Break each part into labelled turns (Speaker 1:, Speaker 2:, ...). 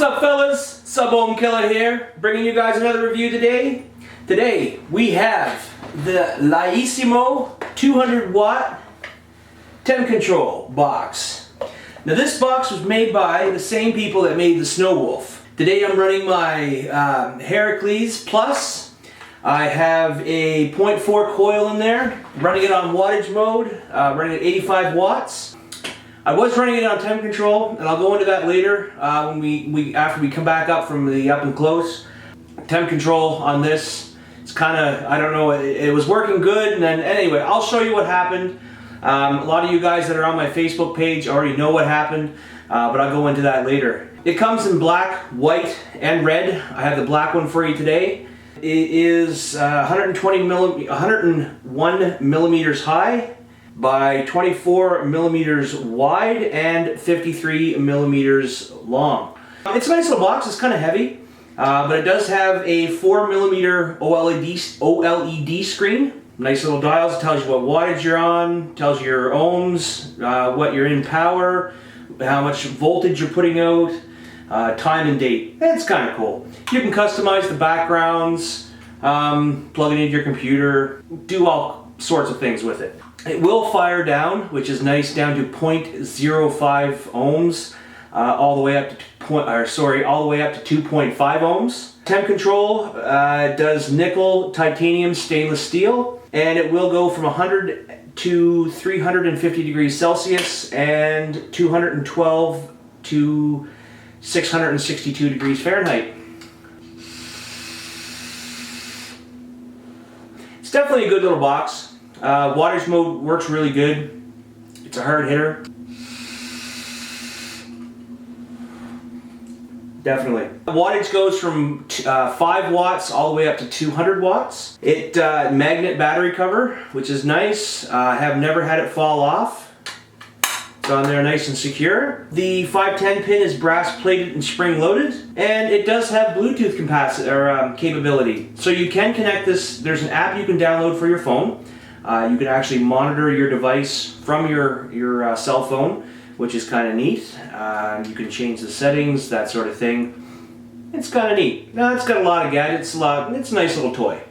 Speaker 1: up, fellas? Sub-Ohm Killer here, bringing you guys another review today. Today we have the Laisimo 200 watt temp control box. Now this box was made by the same people that made the Snow Wolf. Today I'm running my Heracles Plus. I have a 0.4 coil in there, running it on wattage mode, running at 85 watts. I was running it on temp control, and I'll go into that later when after we come back up from the up and close. Temp control on this, it's kind of, I don't know, it was working good, and then anyway, I'll show you what happened. A lot of you guys that are on my Facebook page already know what happened, but I'll go into that later. It comes in black, white, and red. I have the black one for you today. It is 101 millimeters high by 24 millimeters wide and 53 millimeters long. It's a nice little box. It's kind of heavy, but it does have a 4 millimeter OLED screen. Nice little dials. It tells you what wattage you're on, tells you your ohms, what you're in power, how much voltage you're putting out, time and date. It's kind of cool. You can customize the backgrounds, plug it into your computer, do all sorts of things with it. It will fire down, which is nice, down to 0.05 ohms, all the way up to 2.5 ohms. Temp control does nickel, titanium, stainless steel, and it will go from 100 to 350 degrees Celsius and 212 to 662 degrees Fahrenheit. It's definitely a good little box. Wattage mode works really good. It's a hard hitter. Definitely. Wattage goes from 5 watts all the way up to 200 watts. It magnet battery cover, which is nice. I have never had it fall off. It's on there nice and secure. The 510 pin is brass plated and spring loaded, and it does have Bluetooth capability. So you can connect this. There's an app you can download for your phone. You can actually monitor your device from your cell phone, which is kind of neat. You can change the settings, that sort of thing. It's kind of neat. Now it's got a lot of gadgets, it's a nice little toy.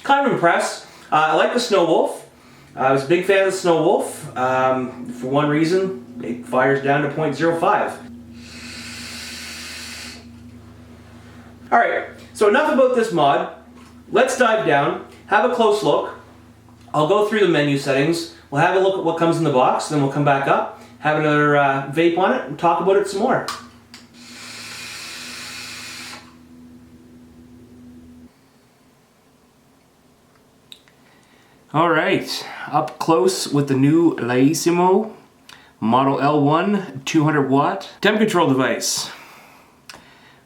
Speaker 1: Kind of impressed. I like the Snow Wolf. I was a big fan of the Snow Wolf. For one reason, it fires down to 0.05. Alright, so enough about this mod. Let's dive down, have a close look. I'll go through the menu settings. We'll have a look at what comes in the box, then we'll come back up, have another vape on it, and talk about it some more. Alright, up close with the new Laisimo Model L1 200 watt temp control device.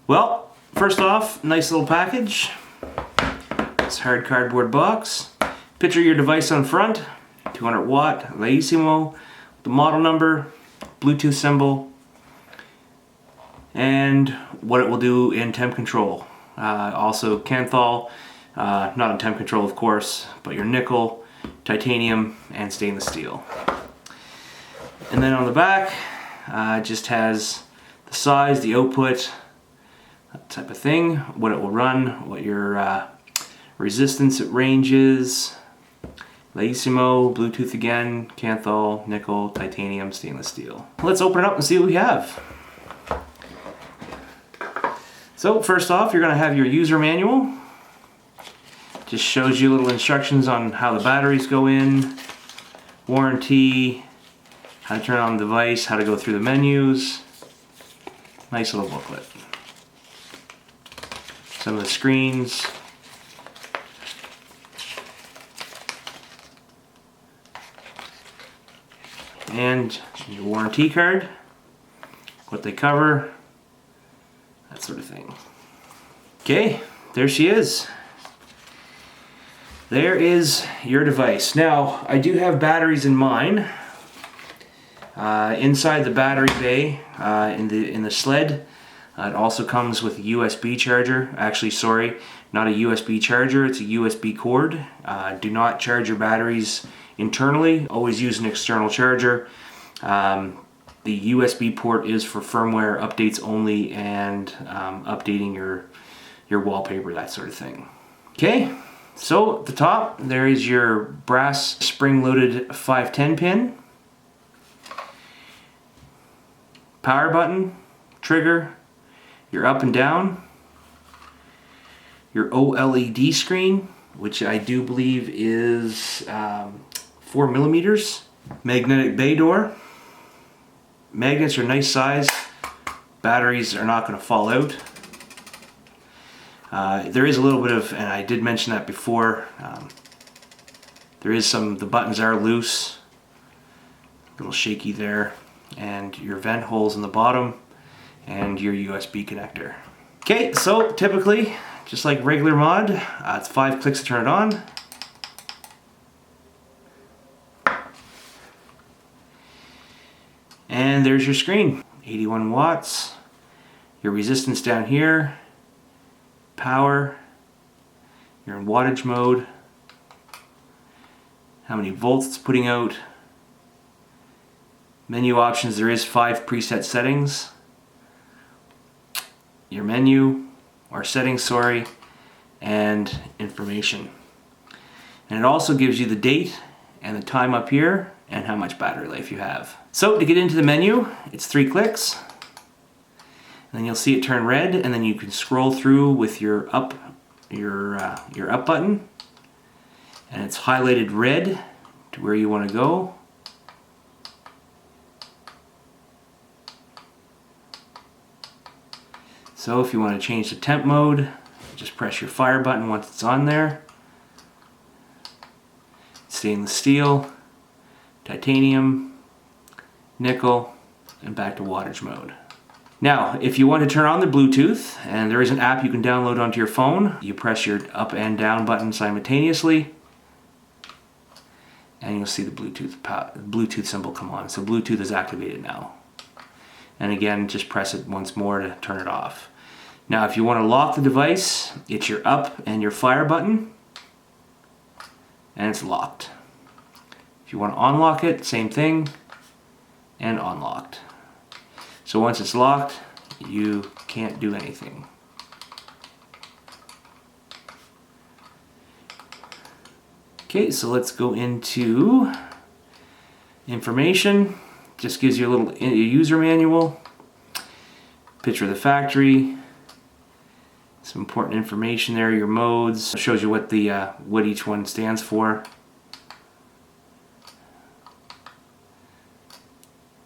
Speaker 1: Well, first off, nice little package. This hard cardboard box. Picture your device on front, 200 watt Laisimo, the model number, Bluetooth symbol, and what it will do in temp control. Also Kanthal, not in temp control of course, but your nickel, titanium, and stainless steel. And then on the back, just has the size, the output, that type of thing, what it will run, what your resistance range is, Laisimo, Bluetooth again, Kanthal, nickel, titanium, stainless steel. Let's open it up and see what we have. So first off, you're going to have your user manual. Just shows you little instructions on how the batteries go in, warranty, how to turn on the device, how to go through the menus. Nice little booklet. Some of the screens. And your warranty card, what they cover, that sort of thing. Okay, there she is. There is your device. Now, I do have batteries in mine. Inside the battery bay, in the sled, it also comes with a USB charger. Actually, sorry, not a USB charger, it's a USB cord. Do not charge your batteries internally. Always use an external charger. The USB port is for firmware updates only and updating your wallpaper, that sort of thing. Okay, so at the top there is your brass spring-loaded 510 pin, power button, trigger, your up and down, your OLED screen, which I do believe is 4 millimeters, magnetic bay door. Magnets are nice size. Batteries are not going to fall out. There is a little bit of, and I did mention that before, there is the buttons are loose, a little shaky there, and your vent holes in the bottom, and your USB connector. Okay, so typically, just like regular mod, it's 5 clicks to turn it on. And there's your screen, 81 watts, your resistance down here, power, you're in wattage mode, how many volts it's putting out, menu options, there is 5 preset settings, your menu, or settings, sorry, and information. And it also gives you the date and the time up here and how much battery life you have. So to get into the menu, it's 3 clicks. And then you'll see it turn red, and then you can scroll through with your up button, and it's highlighted red to where you want to go. So if you want to change the temp mode, just press your fire button once it's on there. Stainless steel, titanium, nickel, and back to wattage mode. Now, if you want to turn on the Bluetooth, and there is an app you can download onto your phone, you press your up and down button simultaneously, and you'll see the Bluetooth symbol come on. So Bluetooth is activated now. And again, just press it once more to turn it off. Now, if you want to lock the device, it's your up and your fire button, and it's locked. If you want to unlock it, same thing, and unlocked. So once it's locked, you can't do anything. Okay, so let's go into information. Just gives you a little user manual, picture of the factory, some important information there, your modes, shows you what each one stands for,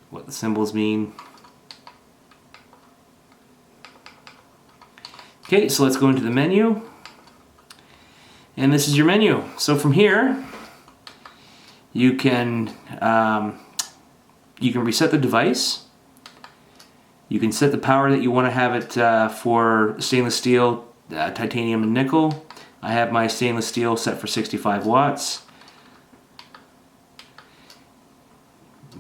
Speaker 1: what the symbols mean. Okay, so let's go into the menu, and this is your menu. So from here, you can reset the device. You can set the power that you want to have it for stainless steel, titanium, and nickel. I have my stainless steel set for 65 watts.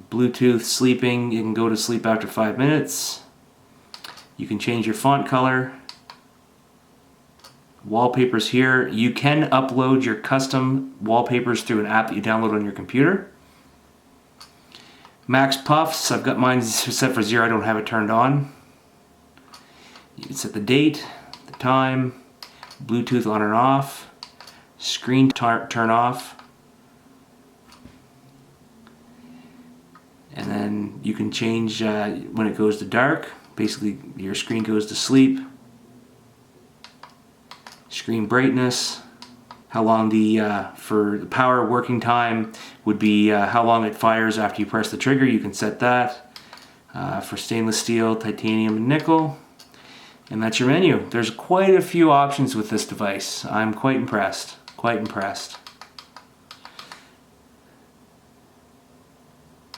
Speaker 1: Bluetooth sleeping, you can go to sleep after 5 minutes. You can change your font color. Wallpapers here. You can upload your custom wallpapers through an app that you download on your computer. Max puffs, I've got mine set for 0, I don't have it turned on. You can set the date, the time, Bluetooth on and off, screen turn off, and then you can change when it goes to dark, basically your screen goes to sleep, screen brightness, how long for the power working time would be how long it fires after you press the trigger. You can set that for stainless steel, titanium, and nickel. And that's your menu. There's quite a few options with this device. I'm quite impressed. Quite impressed.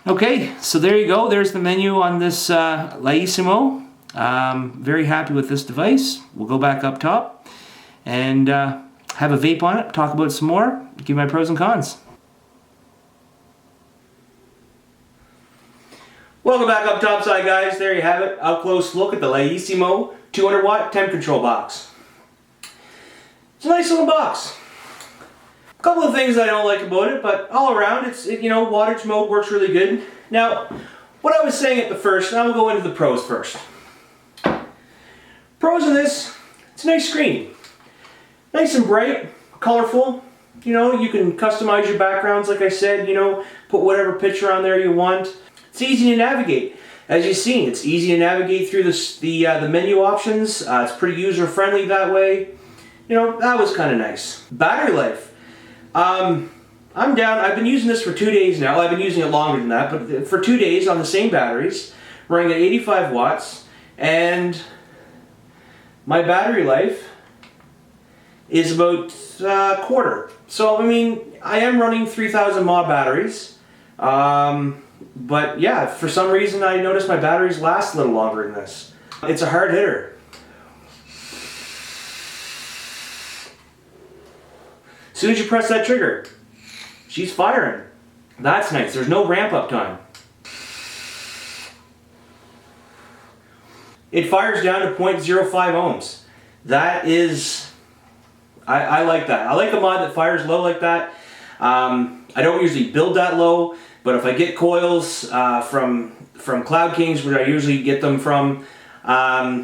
Speaker 1: Okay, so there you go. There's the menu on this Laisimo. Very happy with this device. We'll go back up top and have a vape on it, talk about it some more, give my pros and cons. Welcome back up topside, guys. There you have it. Up close look at the Laisimo 200 watt temp control box. It's a nice little box. A couple of things I don't like about it, but all around, wattage mode works really good. Now, what I was saying at the first, now we'll go into the pros first. Pros of this, it's a nice screen. Nice and bright, colorful. You know, you can customize your backgrounds, like I said, you know, put whatever picture on there you want. It's easy to navigate. As you've seen, it's easy to navigate through the menu options. It's pretty user-friendly that way. You know, that was kind of nice. Battery life. I'm down. I've been using this for 2 days now. I've been using it longer than that, but for 2 days on the same batteries, running at 85 watts, and my battery life is about a quarter. So, I mean, I am running 3000 mAh batteries. But yeah, for some reason I noticed my batteries last a little longer than this. It's a hard hitter. As soon as you press that trigger, she's firing. That's nice. There's no ramp up time. It fires down to 0.05 ohms. That is, I like that. I like a mod that fires low like that. I don't usually build that low, but if I get coils from Cloud Kings, where I usually get them from,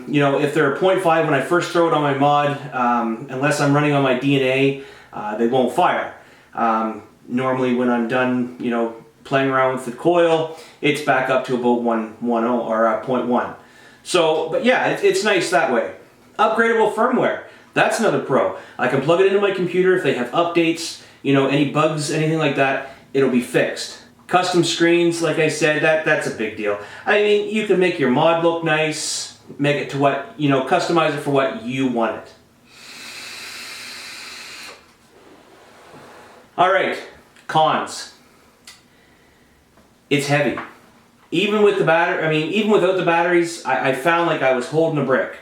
Speaker 1: you know, if they're a 0.5 when I first throw it on my mod, unless I'm running on my DNA, they won't fire. Normally when I'm done, you know, playing around with the coil, it's back up to about 1.10 or 0.1. So, but yeah, it's nice that way. Upgradable firmware. That's another pro. I can plug it into my computer. If they have updates, you know, any bugs, anything like that, it'll be fixed. Custom screens, like I said, that's a big deal. I mean, you can make your mod look nice, make it to what, you know, customize it for what you want it. All right, cons. It's heavy. Even with the battery, I mean, even without the batteries, I found like I was holding a brick.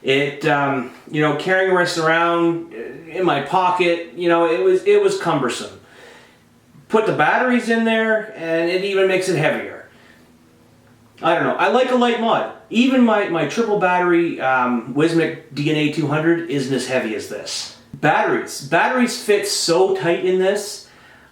Speaker 1: It, you know, carrying this around in my pocket, you know, it was cumbersome. Put the batteries in there, and it even makes it heavier. I don't know. I like a light mod. Even my triple battery Wismic DNA 200 isn't as heavy as this. Batteries fit so tight in this.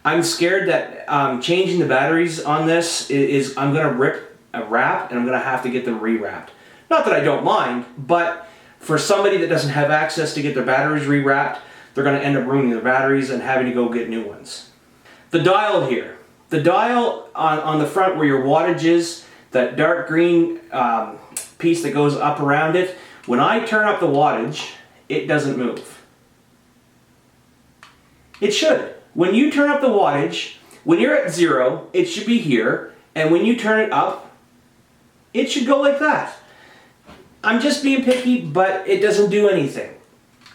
Speaker 1: I'm scared that changing the batteries on this is I'm gonna rip a wrap, and I'm gonna have to get them rewrapped. Not that I don't mind, but for somebody that doesn't have access to get their batteries rewrapped, they're gonna end up ruining their batteries and having to go get new ones. The dial here. The dial on the front where your wattage is, that dark green piece that goes up around it, when I turn up the wattage, it doesn't move. It should. When you turn up the wattage, when you're at 0, it should be here, and when you turn it up, it should go like that. I'm just being picky, but it doesn't do anything.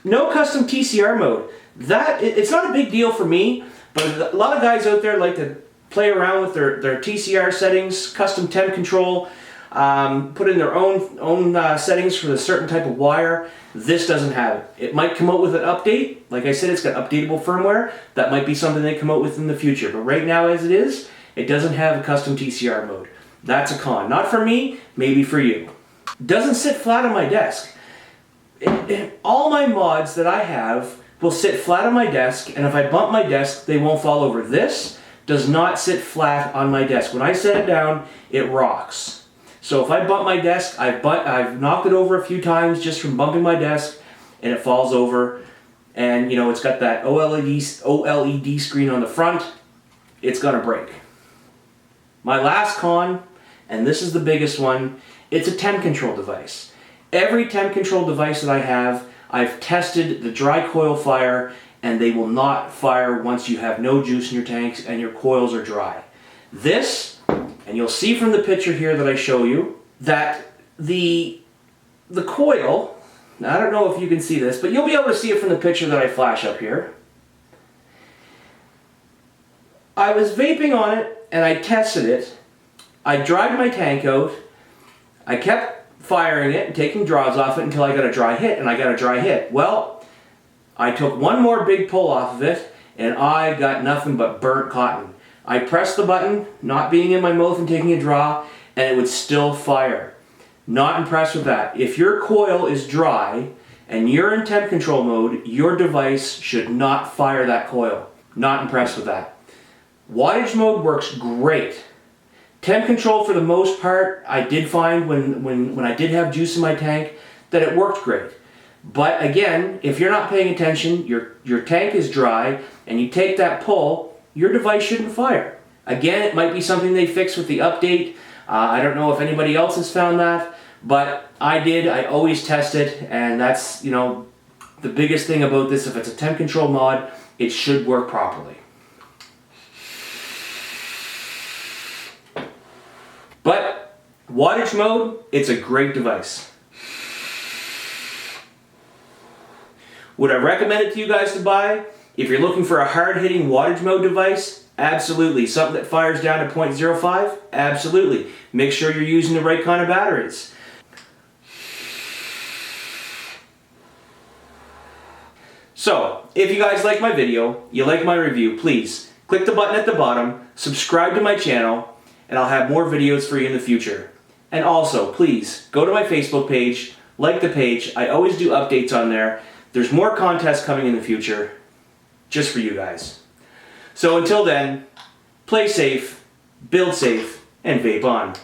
Speaker 1: No custom TCR mode. It's not a big deal for me, but a lot of guys out there like to play around with their TCR settings, custom temp control, put in their own settings for a certain type of wire. This doesn't have it. It might come out with an update. Like I said, it's got updatable firmware. That might be something they come out with in the future. But right now as it is, it doesn't have a custom TCR mode. That's a con. Not for me, maybe for you. Doesn't sit flat on my desk. All my mods that I have will sit flat on my desk, and if I bump my desk, they won't fall over. This does not sit flat on my desk. When I set it down, it rocks. So if I bump my desk, I've knocked it over a few times just from bumping my desk, and it falls over. And you know, it's got that OLED screen on the front. It's gonna break. My last con, and this is the biggest one, it's a temp control device. Every temp control device that I have, I've tested the dry coil fire, and they will not fire once you have no juice in your tanks and your coils are dry. This, and you'll see from the picture here that I show you, that the coil, now I don't know if you can see this, but you'll be able to see it from the picture that I flash up here. I was vaping on it, and I tested it. I dried my tank out. I kept firing it and taking draws off it until I got a dry hit, and I got a dry hit. Well, I took one more big pull off of it, and I got nothing but burnt cotton. I pressed the button, not being in my mouth and taking a draw, and it would still fire. Not impressed with that. If your coil is dry and you're in temp control mode, your device should not fire that coil. Not impressed with that. Wattage mode works great. Temp control, for the most part, I did find when I did have juice in my tank that it worked great. But again, if you're not paying attention, your tank is dry, and you take that pull, your device shouldn't fire. Again, it might be something they fix with the update. I don't know if anybody else has found that, but I did. I always test it, and that's, you know, the biggest thing about this. If it's a temp control mod, it should work properly. But wattage mode, it's a great device. Would I recommend it to you guys to buy? If you're looking for a hard-hitting wattage mode device, absolutely. Something that fires down to 0.05? Absolutely. Make sure you're using the right kind of batteries. So, if you guys like my video, you like my review, please click the button at the bottom, subscribe to my channel, and I'll have more videos for you in the future. And also, please, go to my Facebook page, like the page. I always do updates on there. There's more contests coming in the future, just for you guys. So until then, play safe, build safe, and vape on.